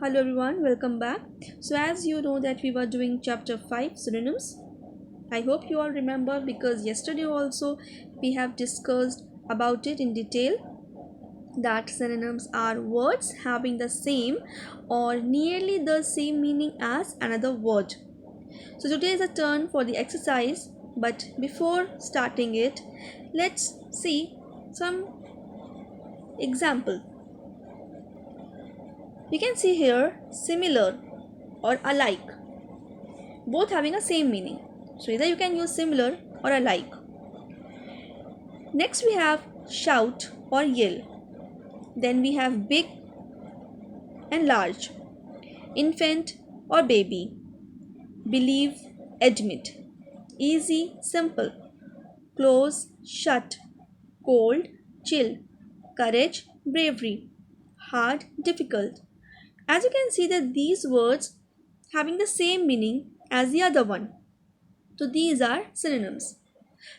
Hello everyone, welcome back. So as you know that we were doing chapter 5 synonyms. I hope you all remember because yesterday also we have discussed about it in detail that synonyms are words having the same or nearly the same meaning as another word. So today is a turn for the exercise, but before starting it, let's see some example. You can see here similar or alike, both having a same meaning. So either you can use similar or alike. Next we have shout or yell. Then we have big and large, infant or baby, believe, admit, easy, simple, close, shut, cold, chill, courage, bravery, hard, difficult. As you can see that these words having the same meaning as the other one. So these are synonyms.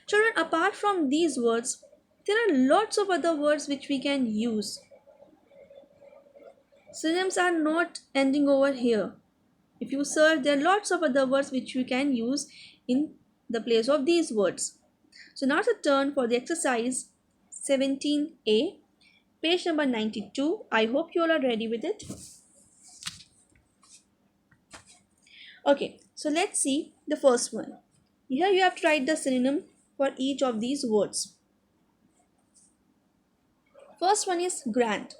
Children, apart from these words, there are lots of other words which we can use. Synonyms are not ending over here. If you search, there are lots of other words which you can use in the place of these words. So now it's a turn for the exercise 17a, page number 92. I hope you all are ready with it. Okay, so let's see the first one. Here you have to write the synonym for each of these words. First one is grand.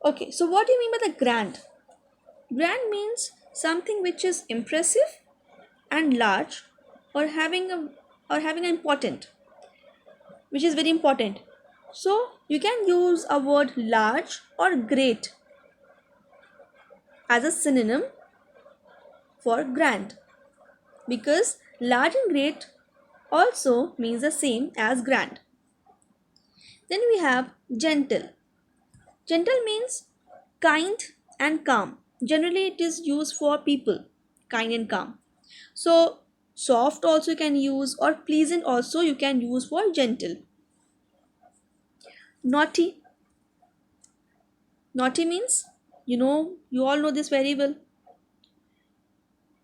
Okay, so what do you mean by the grand? Grand means something which is impressive and large or having an important, which is very important. So you can use a word large or great as a synonym for grand because large and great also means the same as grand. Then we have gentle. Gentle means kind and calm. Generally, it is used for people, kind and calm. So, soft also you can use, or pleasant also you can use for gentle. Naughty. Naughty means, you all know this very well.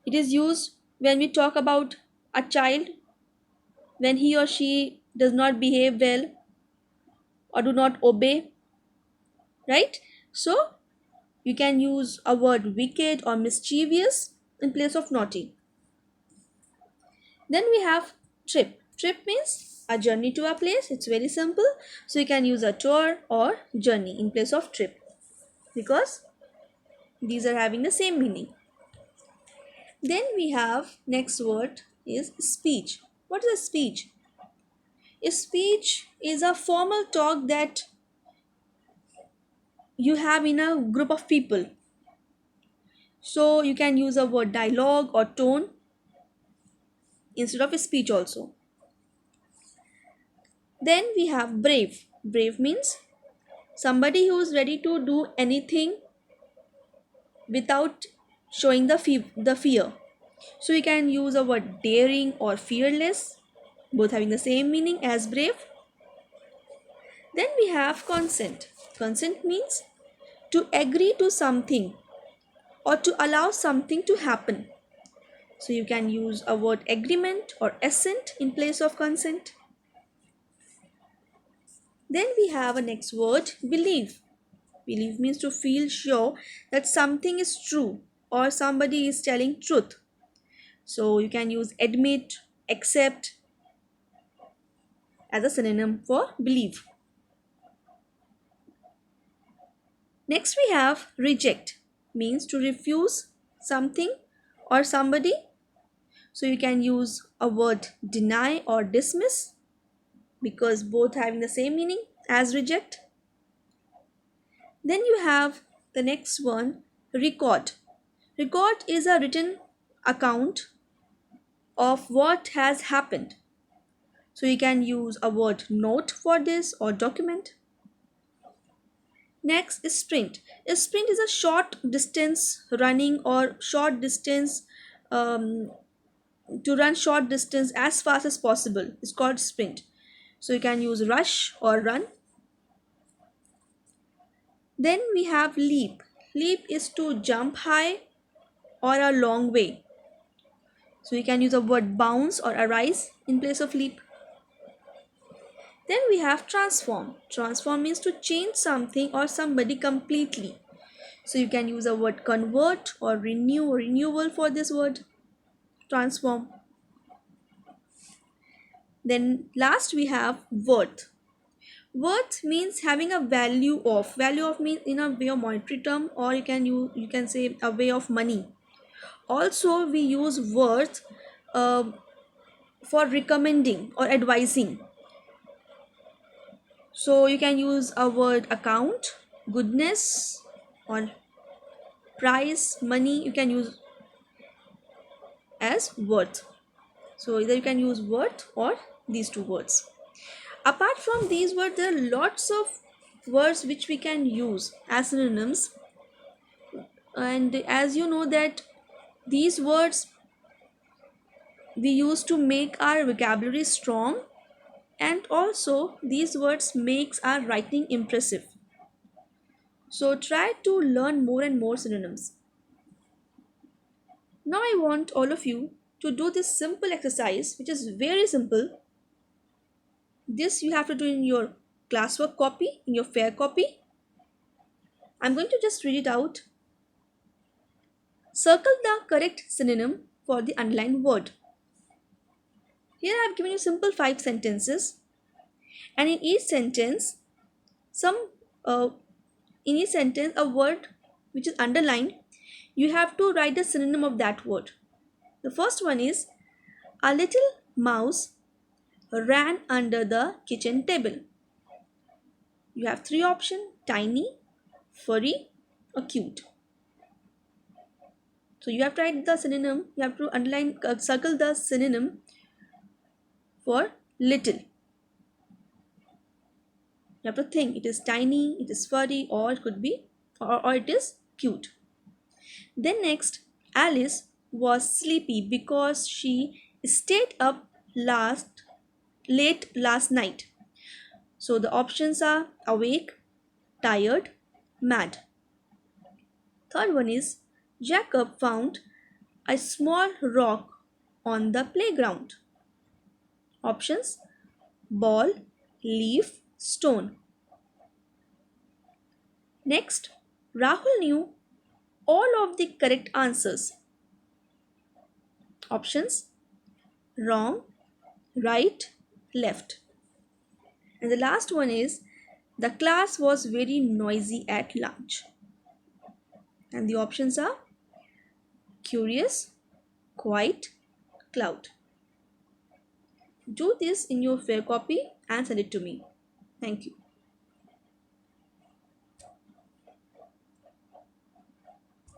It is used when we talk about a child when he or she does not behave well or do not obey, right? So, you can use a word wicked or mischievous in place of naughty. Then we have trip. Trip means a journey to a place. It's very simple. So you can use a tour or journey in place of trip because these are having the same meaning. Then we have next word is speech. What is a speech? A speech is a formal talk that you have in a group of people. So you can use a word dialogue or tone instead of a speech also. Then we have brave. Brave means somebody who is ready to do anything without showing the fear. So we can use a word daring or fearless, both having the same meaning as brave. Then we have consent. Consent means to agree to something or to allow something to happen. So you can use a word agreement or assent in place of consent. Then we have a next word believe. Believe means to feel sure that something is true or somebody is telling truth. So you can use admit, accept as a synonym for believe. Next we have reject means to refuse something or somebody. So you can use a word deny or dismiss because both having the same meaning as reject. Then you have the next one record. Record is a written account of what has happened. So you can use a word note for this or document. Next is sprint. A sprint is a short distance running or short distance um, to run short distance as fast as possible. It's called sprint. So you can use rush or run. Then we have leap. Leap is to jump high or a long way. So you can use the word bounce or arise in place of leap. Then we have transform. Transform means to change something or somebody completely. So you can use the word convert or renew or renewal for this word. Transform. Then last we have worth. Worth means having a value of. Value of means in a way of monetary term, or you can say a way of money. Also we use worth uh, for recommending or advising. So you can use a word account, goodness, or price, money. You can use as worth. So either you can use worth or these two words. Apart from these words, there are lots of words which we can use as synonyms. And as you know that these words we use to make our vocabulary strong, and also these words makes our writing impressive. So try to learn more and more synonyms. Now I want all of you to do this simple exercise, which is very simple. This you have to do in your classwork copy, in your fair copy. I'm going to just read it out. Circle the correct synonym for the underlined word. Here I have given you simple 5 sentences, and some uh, in each sentence a word which is underlined, you have to write the synonym of that word. The first one is a little mouse ran under the kitchen table. You have 3 options: tiny, furry, or cute. So you have to write the synonym, you have to circle the synonym for little. You have to think it is tiny, it is furry, or it could be, or it is cute. Then next, Alice was sleepy because she stayed up late last night. So the options are awake, tired, mad. Third one is Jacob found a small rock on the playground. Options: ball, leaf, stone. Next, Rahul knew all of the correct answers. Options: wrong, right, left. And the last one is the class was very noisy at lunch. And the options are curious, quiet, cloud. Do this in your fair copy and send it to me. Thank you.